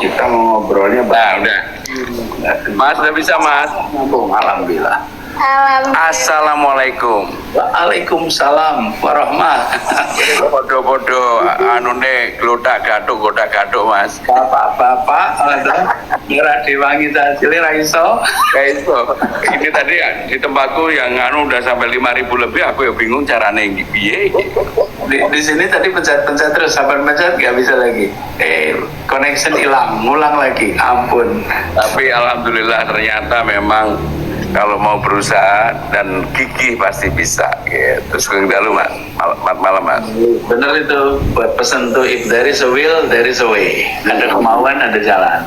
Kita mau ngobrolnya udah. Mas, udah bisa, Mas? Alhamdulillah. Assalamualaikum. Waalaikumsalam warahmatullahi. Podo-podo anune glodak gaduk Mas. Bapak-bapak Mira Dewangi Tajili Raiso. Kayak itu. Ini tadi di tempatku yang udah sampai 5.000 lebih, aku ya bingung carane piye. Di sini tadi pencet-pencet terus, sampai pencet nggak bisa lagi. Connection hilang, ngulang lagi. Ampun. Tapi alhamdulillah ternyata memang kalau mau berusaha dan gigih pasti bisa gitu. Sugeng dalu, Mas. Malam, Mas. Bener itu, buat pesan tuh, if there is a will, there is a way. Ada kemauan, ada jalan.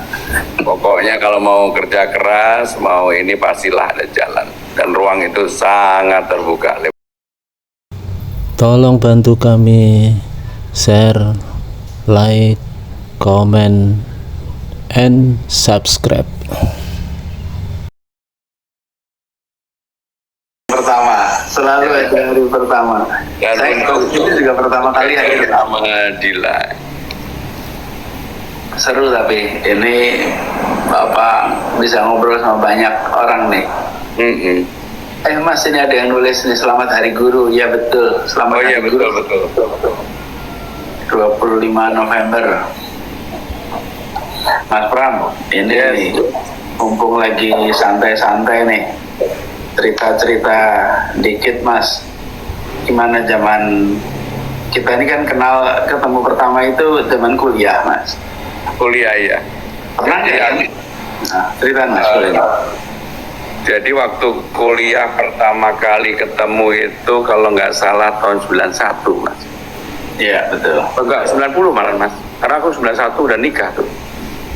Pokoknya kalau mau kerja keras, mau ini pastilah ada jalan. Dan ruang itu sangat terbuka. Tolong bantu kami share, like, comment, and subscribe. Pertama, selalu ada hari pertama. Dan Saya untuk ini juga pertama kali hari pertama. sama Dila. Seru tapi ini Bapak bisa ngobrol sama banyak orang nih. Mas, ini ada yang nulis nih, selamat Hari Guru. Ya betul, selamat Hari Guru. Betul. 25 November. Mas Pram, ini nih, mumpung lagi santai-santai nih, cerita-cerita dikit, Mas. Gimana zaman kita ini kan ketemu pertama itu zaman kuliah, Mas. Kuliah ya. Pernah nggak ya? Nah, cerita, Mas. Jadi waktu kuliah pertama kali ketemu itu kalau nggak salah tahun 91, Mas. Iya, betul. Enggak, 90 malah, Mas. Karena aku 91 udah nikah tuh.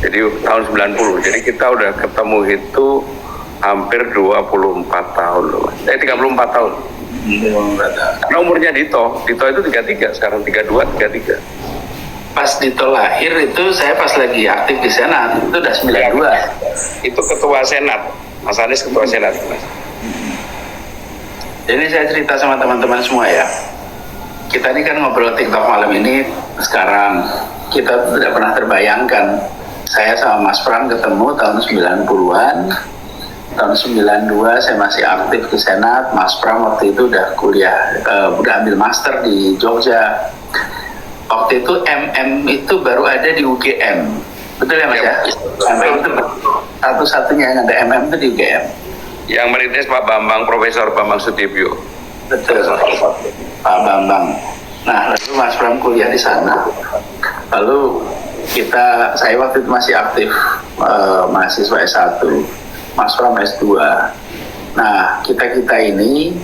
Jadi tahun 90. Jadi kita udah ketemu itu hampir 24 tahun loh, Mas. 34 tahun. Karena umurnya Dito itu 33, sekarang 32, 33. Pas Dito lahir itu saya pas lagi aktif di Senat, itu udah 92. Itu ketua Senat, Mas Anies ketua Senat, Mas. Jadi saya cerita sama teman-teman semua ya. Kita ini kan ngobrol TikTok malam ini sekarang. Kita tidak pernah terbayangkan. Saya sama Mas Pram ketemu tahun 90-an. Tahun 92 saya masih aktif di Senat. Mas Pram waktu itu udah kuliah, udah ambil master di Jogja. Waktu itu MM itu baru ada di UGM. Betul ya, Mas ya? MM itu satu-satunya yang ada MM itu di UGM. Yang merintis Pak Bambang, Profesor Bambang Sutibyo. Betul, Pak Bambang. Nah, lalu Mas Pram kuliah di sana. Lalu saya waktu itu masih aktif mahasiswa S1, Mas Pram S2. Nah, kita ini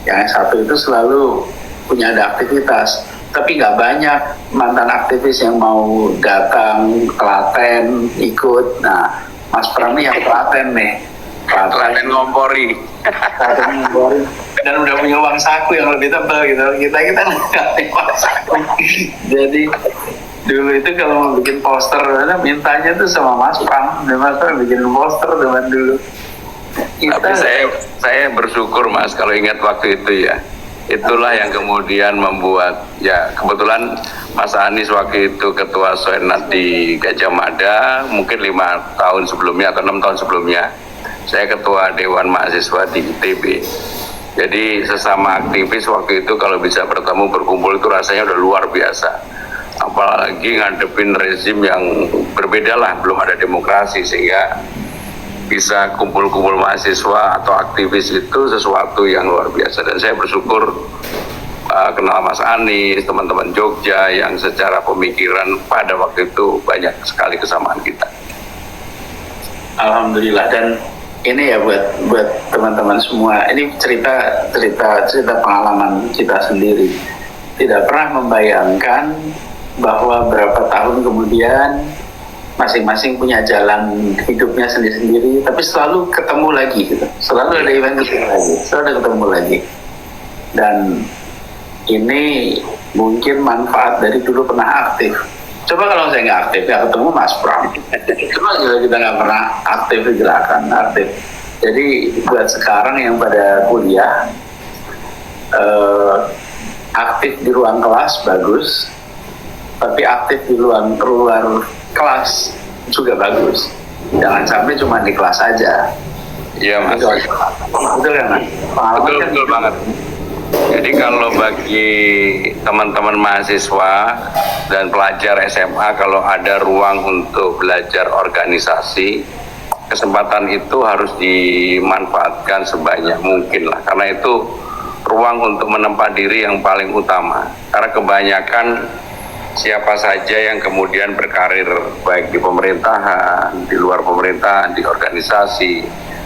yang S1 itu selalu punya ada aktivitas, tapi nggak banyak mantan aktivis yang mau datang Klaten ikut. Nah, Mas Pram ini yang Klaten nih. Klaten ngompori. Dan udah punya uang saku yang lebih tebal gitu. Kita nggak punya uang saku. Jadi dulu itu kalau mau bikin poster, mintanya tuh sama Mas Pram. Mas Pram bikin poster zaman dulu. Tapi saya bersyukur, Mas, kalau ingat waktu itu ya. Itulah yang kemudian membuat, ya kebetulan Mas Anies waktu itu ketua Senat di Gajah Mada, mungkin 5 tahun sebelumnya atau 6 tahun sebelumnya. Saya ketua Dewan Mahasiswa di ITB. Jadi sesama aktivis waktu itu kalau bisa bertemu berkumpul itu rasanya udah luar biasa. Apalagi ngadepin rezim yang berbeda lah, belum ada demokrasi, sehingga bisa kumpul-kumpul mahasiswa atau aktivis itu sesuatu yang luar biasa. Dan saya bersyukur kenal Mas Anies, teman-teman Jogja yang secara pemikiran pada waktu itu banyak sekali kesamaan kita. Alhamdulillah. Dan ini ya buat teman-teman semua, ini cerita pengalaman kita sendiri. Tidak pernah membayangkan bahwa berapa tahun kemudian masing-masing punya jalan hidupnya sendiri-sendiri, tapi selalu ketemu lagi gitu. Selalu ada event ketemu lagi. Dan ini mungkin manfaat dari dulu pernah aktif. Coba kalau saya nggak aktif, ya ketemu Mas Pram. Coba kalau kita nggak pernah aktif di gerakan, aktif. Jadi buat sekarang yang pada kuliah, aktif di ruang kelas bagus, tapi aktif di luar kelas juga bagus. Jangan sampai cuma di kelas saja. Iya Mas. Betul kan Mas? Betul banget. Jadi kalau bagi teman-teman mahasiswa dan pelajar SMA, kalau ada ruang untuk belajar organisasi, kesempatan itu harus dimanfaatkan sebanyak mungkin lah. Karena itu ruang untuk menempa diri yang paling utama. Karena kebanyakan siapa saja yang kemudian berkarir baik di pemerintahan, di luar pemerintahan, di organisasi,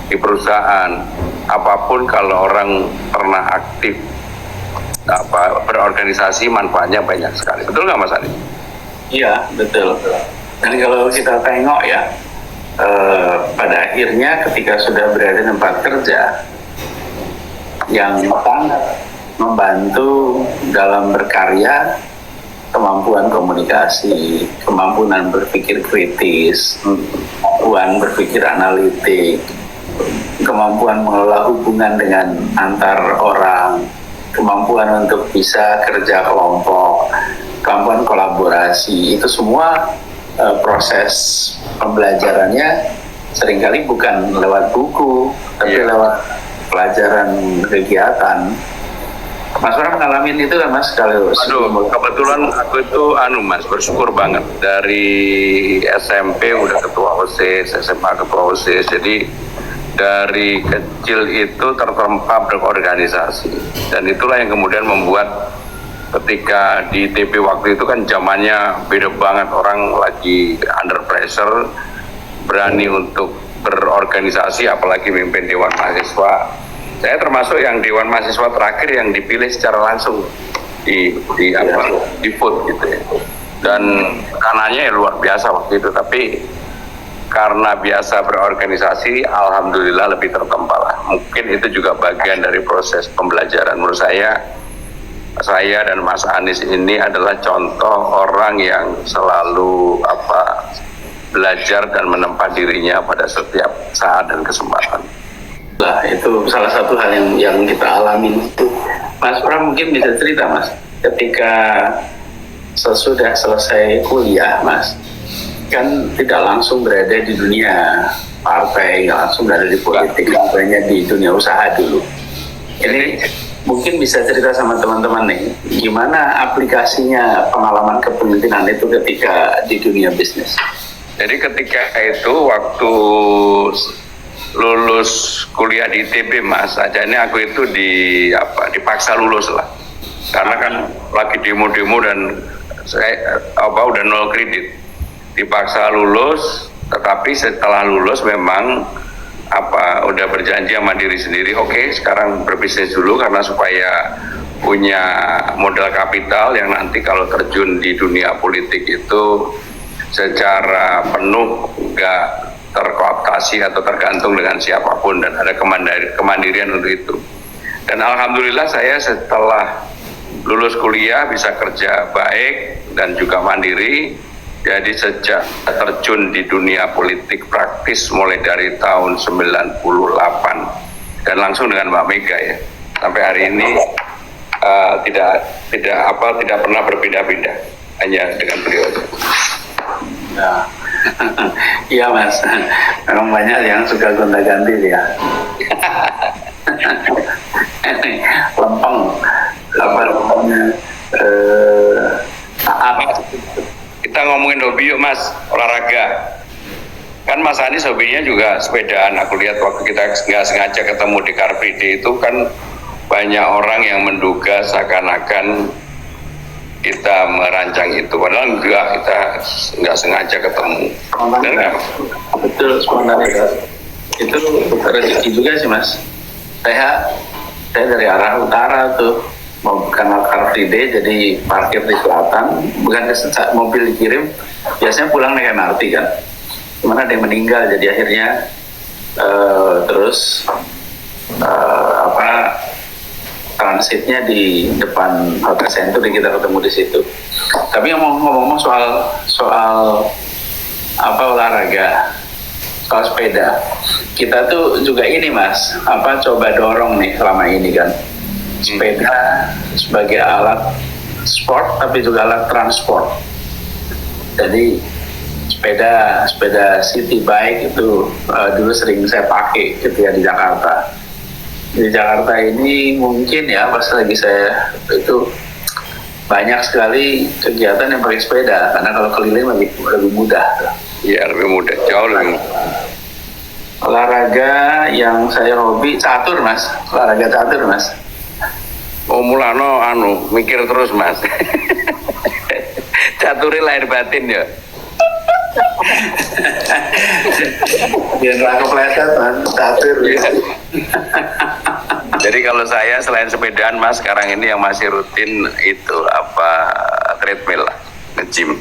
di perusahaan, apapun kalau orang pernah aktif berorganisasi, manfaatnya banyak sekali. Betul nggak Mas Adi? Iya, betul. Dan kalau kita tengok ya, pada akhirnya ketika sudah berada di tempat kerja, yang sangat membantu dalam berkarya, kemampuan komunikasi, kemampuan berpikir kritis, kemampuan berpikir analitik, kemampuan mengelola hubungan dengan antar orang, kemampuan untuk bisa kerja kelompok, kemampuan kolaborasi, itu semua proses pembelajarannya seringkali bukan lewat buku, tapi lewat pelajaran kegiatan. Mas Bram ngalamin itu kan Mas? Kalau kebetulan aku itu Mas, bersyukur banget dari SMP udah ketua OSIS, SMA ketua OSIS, jadi dari kecil itu tertempa berorganisasi, dan itulah yang kemudian membuat ketika di TP waktu itu kan zamannya beda banget, orang lagi under pressure, berani untuk berorganisasi, apalagi mimpin Dewan Mahasiswa. Saya termasuk yang Dewan Mahasiswa terakhir yang dipilih secara langsung di vote gitu ya, dan tekanannya luar biasa waktu itu, tapi karena biasa berorganisasi, alhamdulillah lebih tertempa lah. Mungkin itu juga bagian dari proses pembelajaran. Menurut saya dan Mas Anies ini adalah contoh orang yang selalu belajar dan menempa dirinya pada setiap saat dan kesempatan. Nah, itu salah satu hal yang kita alami itu. Mas Pram mungkin bisa cerita Mas, ketika sesudah selesai kuliah Mas, kan tidak langsung berada di dunia partai, nggak langsung berada di politik, banyak di dunia usaha dulu. Ini mungkin bisa cerita sama teman-teman nih, gimana aplikasinya pengalaman kepemimpinan itu ketika di dunia bisnis? Jadi ketika itu waktu lulus kuliah di ITB Mas, ajanya aku itu dipaksa lulus lah, karena kan lagi demo-demo dan saya udah nol kredit, dipaksa lulus. Tetapi setelah lulus memang udah berjanji sama diri sendiri, oke, sekarang berbisnis dulu karena supaya punya modal kapital yang nanti kalau terjun di dunia politik itu secara penuh nggak terkooptasi atau tergantung dengan siapapun, dan ada kemandirian untuk itu. Dan alhamdulillah saya setelah lulus kuliah bisa kerja baik dan juga mandiri. Jadi sejak terjun di dunia politik praktis mulai dari tahun 98 dan langsung dengan Mbak Mega ya, sampai hari ini tidak pernah berpindah-pindah, hanya dengan beliau. Nah, iya Mas, memang banyak yang suka gonta-ganti ya. Lempeng, Kita ngomongin hobi yuk Mas, olahraga. Kan Mas Anies hobinya juga sepedaan. Aku lihat waktu kita nggak sengaja ketemu di Car Free Day itu kan banyak orang yang menduga seakan-akan kita merancang itu, padahal enggak, kita nggak sengaja ketemu. Betul, spontanitas. Itu rezeki juga sih Mas. Saya dari arah utara tuh, mau kenal Car Free Day, jadi parkir di selatan, bukan mobil dikirim, biasanya pulang naik MRT kan. Cuman ada yang meninggal, jadi akhirnya transitnya di depan Hotel Century, kita ketemu di situ. Tapi ngomong-ngomong soal olahraga, soal sepeda, kita tuh juga ini Mas, coba dorong nih selama ini kan, sepeda sebagai alat sport tapi juga alat transport. Jadi sepeda city bike itu dulu sering saya pakai ketika di Jakarta. Di Jakarta ini mungkin ya pas lagi saya itu banyak sekali kegiatan yang pakai sepeda, karena kalau keliling lebih mudah. Iya, lebih mudah, jauh lebih mudah. Olahraga yang saya hobi catur, Mas. Olahraga catur, Mas. Oh, mulano mikir terus, Mas. Caturi lahir batin ya. Biar nggak kepleset, Mas. Catur. Ya. Jadi kalau saya selain sepedaan, Mas, sekarang ini yang masih rutin itu treadmill lah, nge-gym.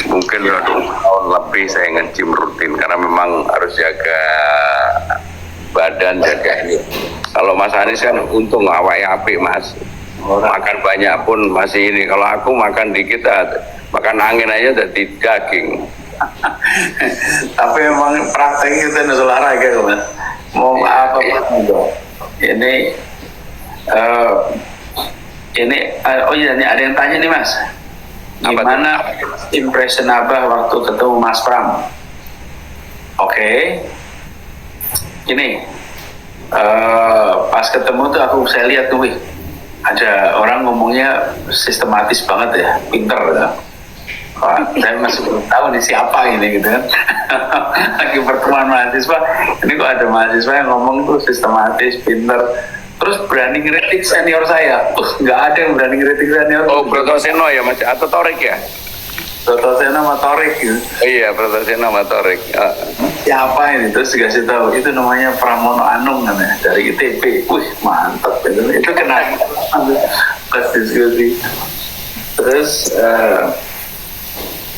Mungkin udah 2 tahun lebih saya nge-gym rutin karena memang harus jaga badan, jaga ini. Kalau Mas Anies kan untung awalnya apik, Mas. Makan banyak pun masih ini. Kalau aku makan dikit, makan angin aja jadi daging. Tapi memang prakteknya itu harus olahraga, Mas. Mau apa pun juga. Ini oh iya, ada yang tanya nih, Mas. Gimana impression Abah waktu ketemu Mas Pram? Oke. Ini pas ketemu tuh saya lihat tuh, ada orang ngomongnya sistematis banget ya, pinter ya. Saya masih belum tahu nih siapa ini gitu kan. Lagi pertemuan mahasiswa, ini kok ada mahasiswa yang ngomong tuh sistematis, pinter, terus berani ngeritik senior saya. Nggak ada yang berani ngeritik senior. Oh, Brotoseno ya, Mas, atau Torik ya? Brotoseno sama Torik gitu. Iya, Brotoseno sama Torik. Siapa ini? Terus dikasih tahu itu namanya Pramono Anung namanya, dari ITB. Wih, mantap gitu. Itu kena pas diskusi. Terus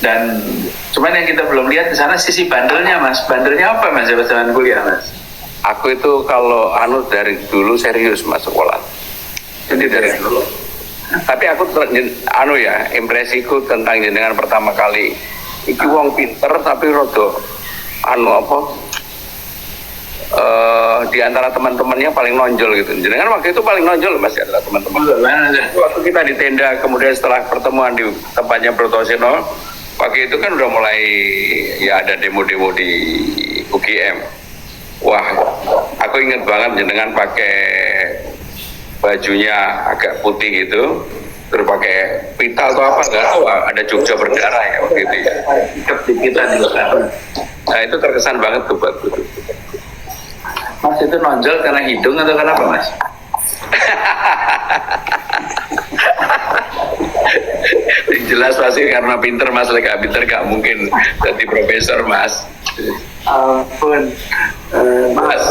dan cuman yang kita belum lihat di sana sisi bandelnya, Mas. Bandelnya apa, Mas, zaman kuliah, Mas? Aku itu kalau dari dulu serius, Mas, sekolah. Jadi dari dulu. Tapi aku impresiku tentang jenengan pertama kali iki wong pinter tapi rodo di antara teman-temannya paling nonjol gitu. Jenengan waktu itu paling nonjol, Mas, ya, adalah teman-teman. Waktu kita di tenda, kemudian setelah pertemuan di tempatnya Brotoseno, pagi itu kan udah mulai ya ada demo-demo di UGM. Wah, aku ingat banget jenengan pakai bajunya agak putih gitu, terus pakai pita atau apa nggak tahu, ada Jogja berdarah ya waktu itu ya. Kita di belakang. Nah, itu terkesan banget tuh buat aku. Mas, itu nonjol karena hidung atau kenapa, Mas? Jelas pasti karena pinter, Mas. Gak pinter gak mungkin jadi profesor, Mas. Ampun. Mas,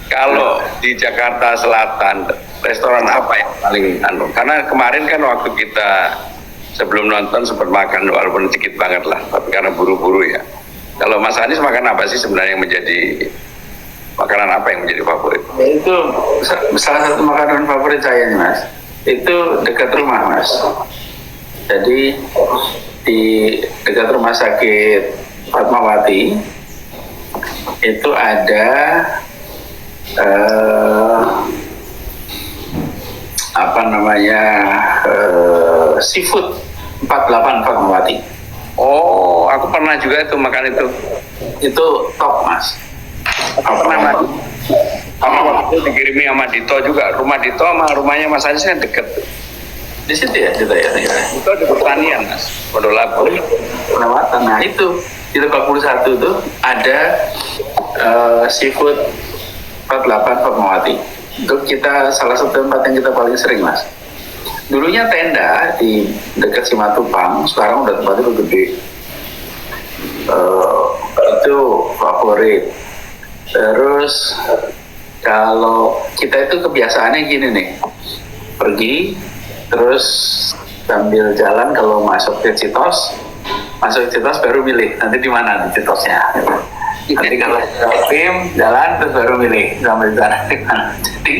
kalau di Jakarta Selatan restoran apa yang paling karena kemarin kan waktu kita sebelum nonton sempat makan walaupun sedikit banget lah, tapi karena buru-buru ya. Kalau Mas Anies makan apa sih sebenarnya yang menjadi makanan apa yang menjadi favorit? Itu salah satu makanan favorit saya nih, Mas. Itu dekat rumah, Mas. Jadi di dekat rumah sakit Fatmawati itu ada seafood 48 Fatmawati. Oh, aku pernah juga itu makan itu. Itu top, Mas. Aku pernah makan. Sama waktu itu dikirimi sama Dito juga. Rumah Dito sama rumahnya Mas Anies kan deket. Di situ ya, Dito ya. Itu di pertanian, Mas. Pondok Labu. Perawatan. Nah itu di Lebak Bulus 1 tuh ada seafood 48 Fatmawati. Itu kita salah satu tempat yang kita paling sering, Mas. Dulunya tenda di dekat Simatupang, sekarang udah tempatnya udah gede. Itu favorit. Terus kalau kita itu kebiasaannya gini nih, pergi terus sambil jalan kalau masuk ke Citos baru milih nanti di mana di Citosnya. Nanti kalau tim jalan terus baru milih sambil jalan di mana. Jadi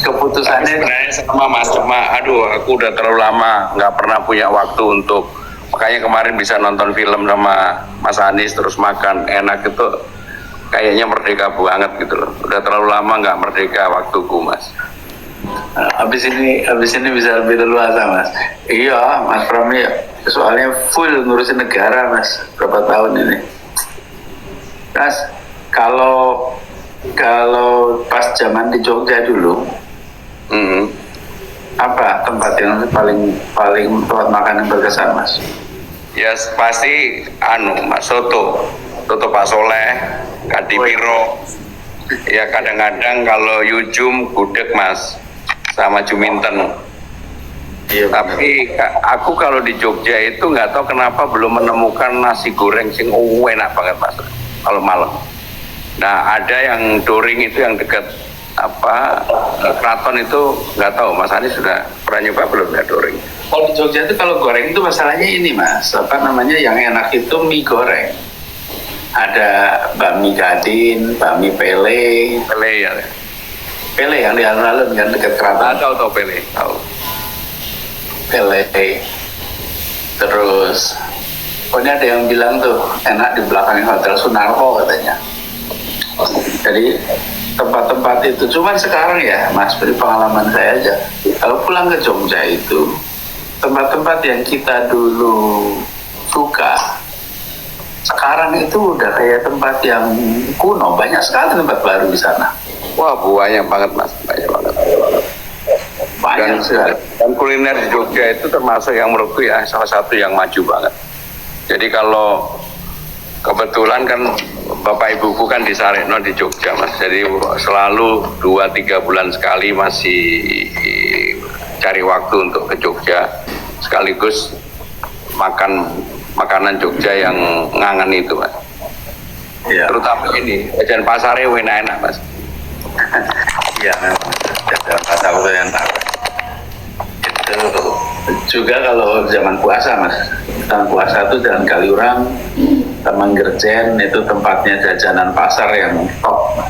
keputusannya sebenarnya sama, Mas, cuma aku udah terlalu lama nggak pernah punya waktu untuk, makanya kemarin bisa nonton film sama Mas Anies terus makan enak itu kayaknya merdeka banget gitu loh. Udah terlalu lama nggak merdeka waktuku, Mas. Habis ini bisa lebih leluasa mas. Iya mas Pram ya, soalnya full ngurusin negara mas berapa tahun ini. Mas kalau pas zaman di Jogja dulu, apa tempat yang paling tempat makan yang berkesan mas? Ya pasti Mas Soto Pak Soleh, Kadipiro. Ya kadang-kadang kalau Yujum gudeg mas, sama Juminten. Iya, tapi aku kalau di Jogja itu nggak tahu kenapa belum menemukan nasi goreng sing enak banget mas kalau malam. Nah ada yang Doring itu yang dekat Keraton itu nggak tahu Mas Anies sudah pernah nyoba belum ya Doring? Kalau di Jogja itu kalau goreng itu masalahnya ini mas, yang enak itu mie goreng. Ada bakmi Gadin, bakmi Pele ya. Pele yang di alun-alun kan dekat Keraton. Tahu Pele, tahu. Pele. Terus pokoknya ada yang bilang tuh enak di belakang Hotel Sunarko katanya. Jadi tempat-tempat itu, cuman sekarang ya mas, dari pengalaman saya aja, kalau pulang ke Jogja itu tempat-tempat yang kita dulu suka sekarang itu udah kayak tempat yang kuno. Banyak sekali tempat baru di sana. Wah banyak banget mas, banyak sekali. Dan kuliner di Jogja itu termasuk yang menurutku ya salah satu yang maju banget. Jadi kalau kebetulan kan bapak ibuku kan di Sareno di Jogja mas, jadi selalu 2-3 bulan sekali masih cari waktu untuk ke Jogja, sekaligus makanan Jogja yang ngangen itu mas. Ya. Terutama ini jajan pasarnya enak mas. Iya memang jajan pasar itu enak. Itu juga kalau zaman puasa mas, zaman puasa itu Jalan Kaliurang, Taman Gerjen itu tempatnya jajanan pasar yang top.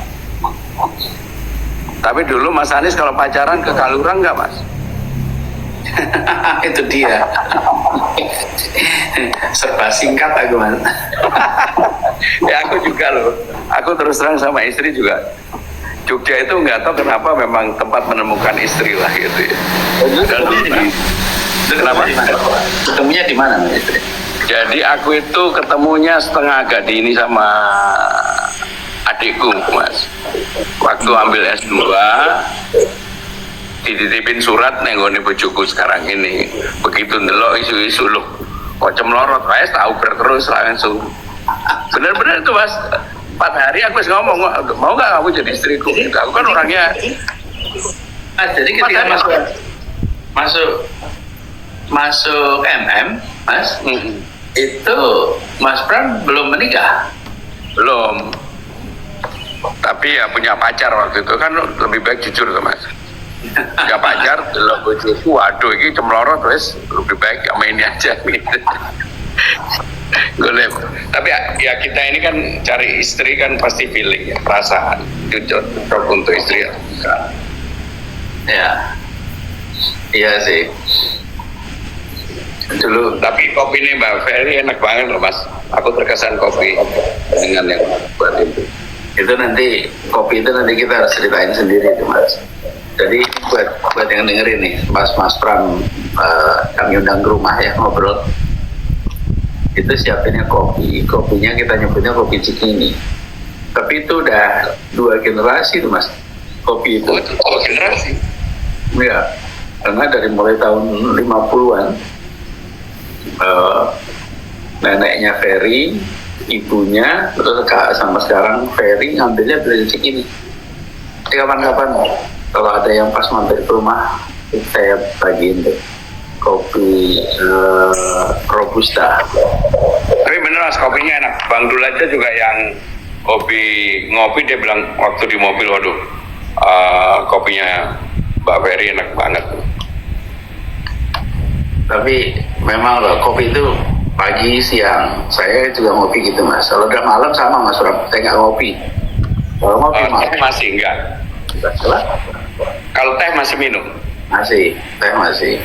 Tapi dulu Mas Anies kalau pacaran ke Kaliurang nggak mas? Itu dia. Serba singkat aku mas. Ya aku juga loh. Aku terus terang sama istri juga. Jogja itu nggak tahu kenapa memang tempat menemukan istri lah gitu ya. Kenapa? Ketemunya di mana mas istri? Jadi aku itu ketemunya setengah agak dini sama adikku mas. Waktu ambil S2 dititipin surat nenggone bojoku sekarang ini. Begitu ndelok isu-isu loh kok cemlorot, mas tahu terus langsung. Bener-bener itu mas, 4 hari aku ngomong, mau nggak kamu jadi istriku? Aku kan orangnya. Jadi ketika masuk MM mas, itu Mas Pram belum menikah? Belum. Tapi ya punya pacar waktu itu, kan lebih baik jujur tuh mas. Punya pacar, belum bojoku, waduh ini cemlorot, wes lebih baik ya main aja gitu. Golem. Tapi ya kita ini kan cari istri kan pasti feeling ya, perasaan. Itu cocok untuk istri ya. Ya. Iya sih. Dulu tapi kopi ini Mbak Ferry enak banget loh mas. Aku terkesan kopi dengan yang buat itu. Itu nanti kopi itu nanti kita harus ceritain sendiri tuh mas. Jadi buat yang dengerin nih, Mas Pram kami undang ke rumah ya ngobrol. Itu siapinnya kopinya kita nyebutnya kopi Cikini. Tapi itu udah 2 generasi tuh mas, kopi itu. 2 generasi? Iya, karena dari mulai tahun 50-an neneknya Ferry, ibunya, terus sampai sekarang Ferry ngambilnya dari Cikini. Jadi kapan-kapan kalau ada yang pas mampir ke rumah, saya bagiin deh kopi Robusta. Tapi bener mas, kopinya enak. Bang Dul aja juga yang ngopi dia bilang waktu di mobil, waduh kopinya Mbak Ferry enak banget. Tapi memang loh, kopi itu pagi, siang, saya juga ngopi gitu mas. Kalau udah malam sama mas Rob, saya nggak ngopi. Kalau ngopi teh masih enggak? Kalau teh masih minum? Masih, teh masih.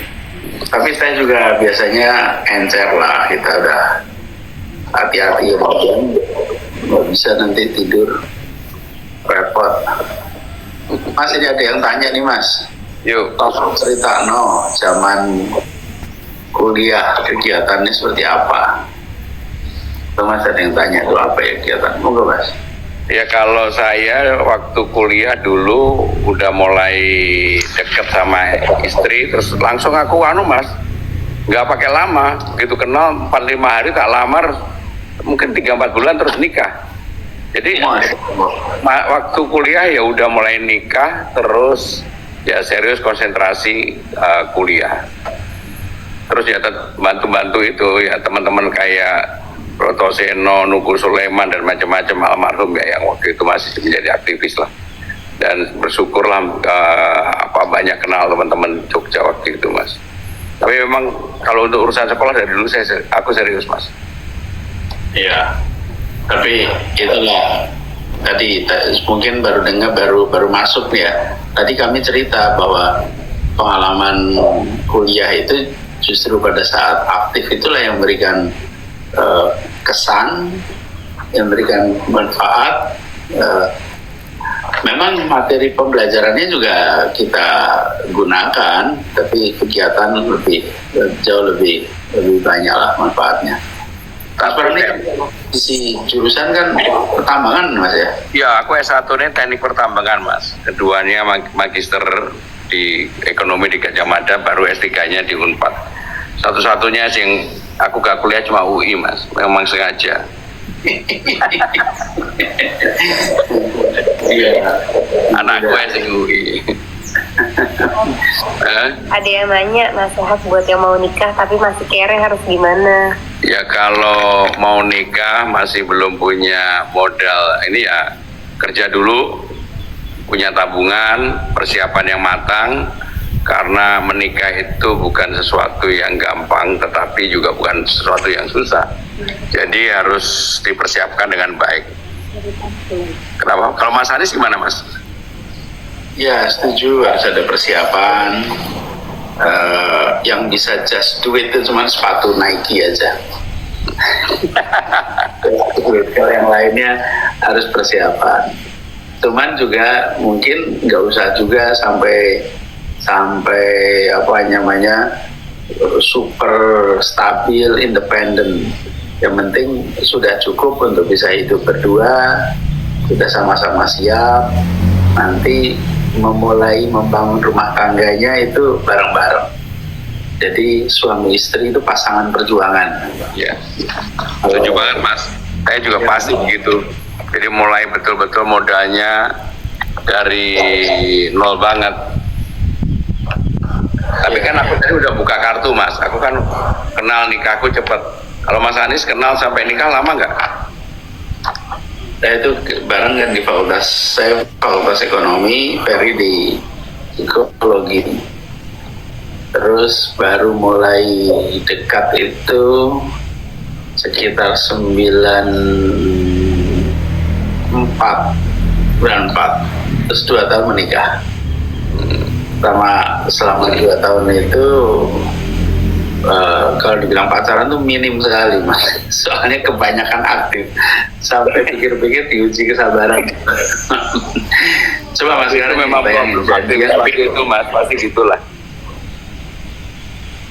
Tapi saya juga biasanya encer lah, kita udah hati-hati ya, nggak bisa nanti tidur repot. Mas ini ada yang tanya nih mas, Yuk. Cerita zaman kuliah kegiatannya seperti apa? Mas ada yang tanya tuh apa ya kegiatan? Monggo Mas. Ya kalau saya waktu kuliah dulu udah mulai deket sama istri, terus langsung aku Mas, nggak pakai lama, gitu kenal 4-5 hari tak lamar, mungkin 3-4 bulan terus nikah. Jadi waktu kuliah ya udah mulai nikah, terus ya serius konsentrasi kuliah. Terus ya bantu-bantu itu ya teman-teman kayak Proto Seno, Nuku Sulaiman dan macam-macam almarhum ya yang waktu itu masih menjadi aktivis lah. Dan bersyukurlah banyak kenal teman-teman Jogja waktu itu Mas. Tapi memang kalau untuk urusan sekolah dari dulu aku serius Mas. Iya. Tapi itulah tadi mungkin baru dengar baru masuk ya. Tadi kami cerita bahwa pengalaman kuliah itu justru pada saat aktif itulah yang memberikan kesan, yang memberikan manfaat. Memang materi pembelajarannya juga kita gunakan, tapi kegiatan jauh lebih banyak lah manfaatnya. Tapi ini isi jurusan kan pertambangan Mas ya? Ya, aku S1 ini teknik pertambangan Mas. Keduanya magister di ekonomi di Gajah Mada, baru S3-nya di Unpad. Satu-satunya yang aku gak kuliah cuma UI Mas, memang sengaja. Iya. Anakku UI. Ada yang nanya nasihat buat yang mau nikah tapi masih kere harus gimana? Ya kalau mau nikah masih belum punya modal, ini ya kerja dulu, punya tabungan, persiapan yang matang. Karena menikah itu bukan sesuatu yang gampang, tetapi juga bukan sesuatu yang susah. Jadi harus dipersiapkan dengan baik. Kenapa? Kalau Mas Anies gimana Mas? Ya setuju, harus ada persiapan. Yang bisa just do it itu cuma sepatu Nike aja. Kalau yang lainnya harus persiapan. Cuman juga mungkin nggak usah juga sampai super stabil, independen. Yang penting sudah cukup untuk bisa hidup berdua, sudah sama-sama siap. Nanti memulai membangun rumah tangganya itu bareng-bareng. Jadi suami istri itu pasangan perjuangan. Ya, setuju banget Mas. Saya juga pasti begitu. Jadi mulai betul-betul modalnya dari nol banget. Tapi kan aku tadi udah buka kartu Mas. Aku kan kenal nikahku cepet. Kalau Mas Anies kenal sampai nikah lama nggak? Saya itu bareng kan di fakultas, saya fakultas ekonomi, Ferry di psikologi. Terus baru mulai dekat itu sekitar 94, terus 2 tahun menikah. Selama 2 tahun itu kalau dibilang pacaran tuh minim sekali Mas, soalnya kebanyakan aktif sampai pikir-pikir diuji kesabaran. Coba Mas, itu memang problem seperti itu Mas, pasti gitulah.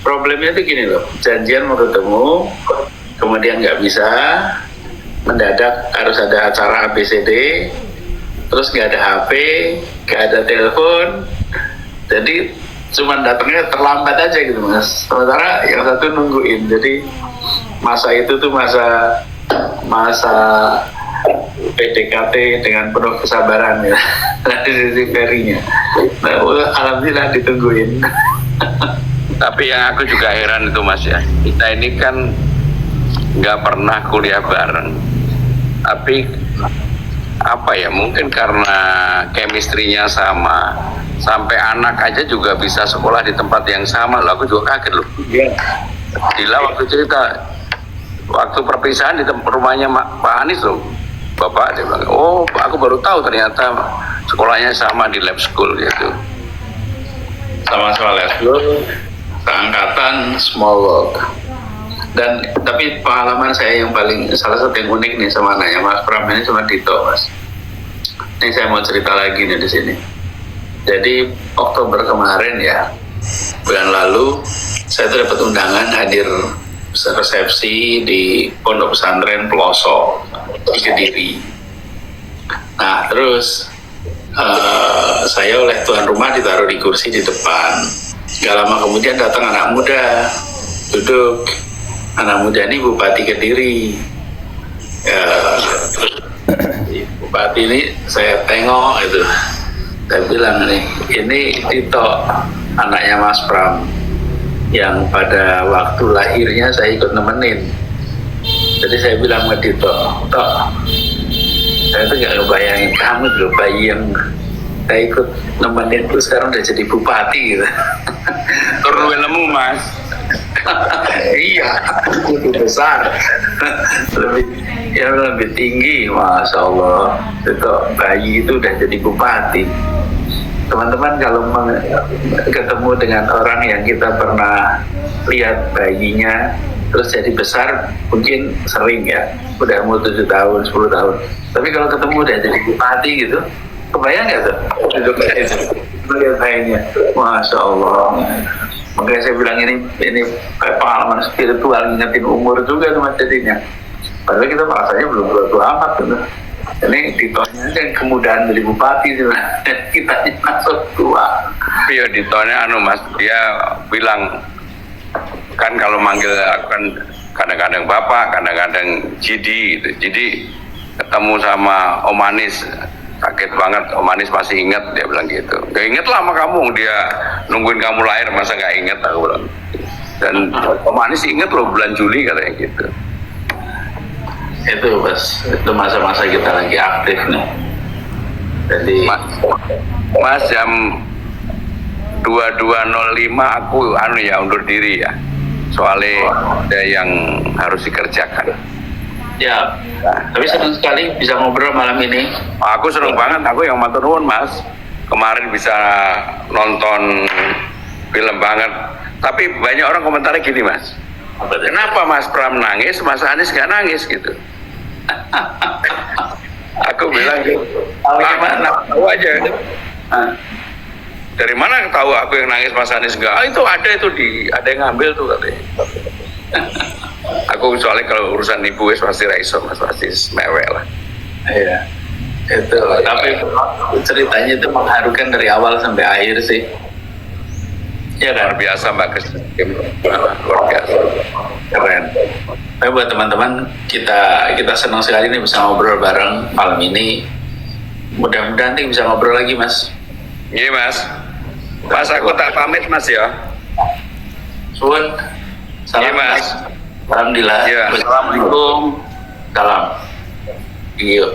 Problemnya tuh gini loh, janjian mau ketemu, kemudian nggak bisa, mendadak harus ada acara ABCD, terus nggak ada HP, nggak ada telepon, jadi cuman datangnya terlambat aja gitu Mas. Sementara yang satu nungguin, jadi masa itu tuh masa PDKT dengan penuh kesabaran ya dari sisi Ferry-nya. Nah, alhamdulillah ditungguin. Tapi yang aku juga heran itu Mas ya, kita ini kan nggak pernah kuliah bareng, tapi apa ya, mungkin karena chemistry-nya sama, sampai anak aja juga bisa sekolah di tempat yang sama. Loh, aku juga kaget loh. Gila waktu cerita, waktu perpisahan di rumahnya Pak Anies loh, Bapak dia bilang, oh aku baru tahu ternyata sekolahnya sama di lab school gitu. Sama-sama lab school, seangkatan, small world. Dan tapi pengalaman saya yang paling, salah satu yang unik nih sama anaknya Mas Pram ini sama Dito Mas. Ini saya mau cerita lagi nih di sini. Jadi Oktober kemarin ya, bulan lalu saya tuh dapat undangan hadir resepsi di Pondok Pesantren Peloso di Kediri. Nah terus saya oleh tuan rumah ditaruh di kursi di depan. Gak lama kemudian datang anak muda, duduk. Anak muda ini Bupati Kediri. Terus Bupati ini saya tengok itu, saya bilang nih, ini Tito, anaknya Mas Pram, yang pada waktu lahirnya saya ikut nemenin. Jadi saya bilang ke Tito, Tok, saya tuh gak ngebayangin kamu dulu, bayi yang saya ikut nemenin tuh sekarang udah jadi bupati gitu. Turun lemu Mas. Iya, lebih besar, lebih tinggi, masya Allah. Itu bayi itu udah jadi bupati. Teman-teman kalau ketemu dengan orang yang kita pernah lihat bayinya terus jadi besar, mungkin sering ya, udah umur 7 tahun, 10 tahun. Tapi kalau ketemu udah jadi bupati gitu, kebayang nggak tuh? Melihat bayinya, masya Allah. Makanya saya bilang ini kayak pengalaman spiritual, ngingetin umur juga tuh Mas jadinya. Padahal kita merasanya belum tua amat gitu. Ini Titonya yang kemudahan jadi bupati sih, kita masuk tua. Iya Titonya Mas, dia bilang kan kalau manggil aku kan kadang-kadang bapak, kadang-kadang Jidi gitu. Jadi ketemu sama Om Anis, kaget banget, Om Anis masih ingat, dia bilang gitu. Gak inget lah sama kamu, dia nungguin kamu lahir, masa gak inget, aku bilang. Dan Om Anis inget loh bulan Juli katanya gitu. Itu itu masa-masa kita lagi aktif nih. Jadi Mas jam 22.05 aku undur diri ya. Soalnya ada yang harus dikerjakan. ya, tapi senang sekali bisa ngobrol malam ini. Aku seneng banget, aku yang matur nuwun Mas. Kemarin bisa nonton film banget. Tapi banyak orang komentarnya gini Mas. Kenapa Mas Pram nangis, Mas Anies gak nangis gitu? Aku bilang gitu. Tahu aja. Dari mana tahu aku yang nangis, Mas Anies enggak? Itu ada ada yang ngambil tuh katanya. Aku soalnya kalau urusan ibu pasti raiso Mas, pasti mewek lah. Iya. Itu. Tapi ceritanya itu mengharukan dari awal sampai akhir sih. Ya kan? Luar biasa Mbak Kristin. Luar biasa. Keren. Tapi buat teman-teman kita senang sekali nih bisa ngobrol bareng malam ini. Mudah-mudahan nanti bisa ngobrol lagi Mas. Iya Mas. Mas aku tak pamit Mas ya. Suwun. Salam Iya Mas. Alhamdulillah. Iya. Wassalamualaikum. Salam. Iya.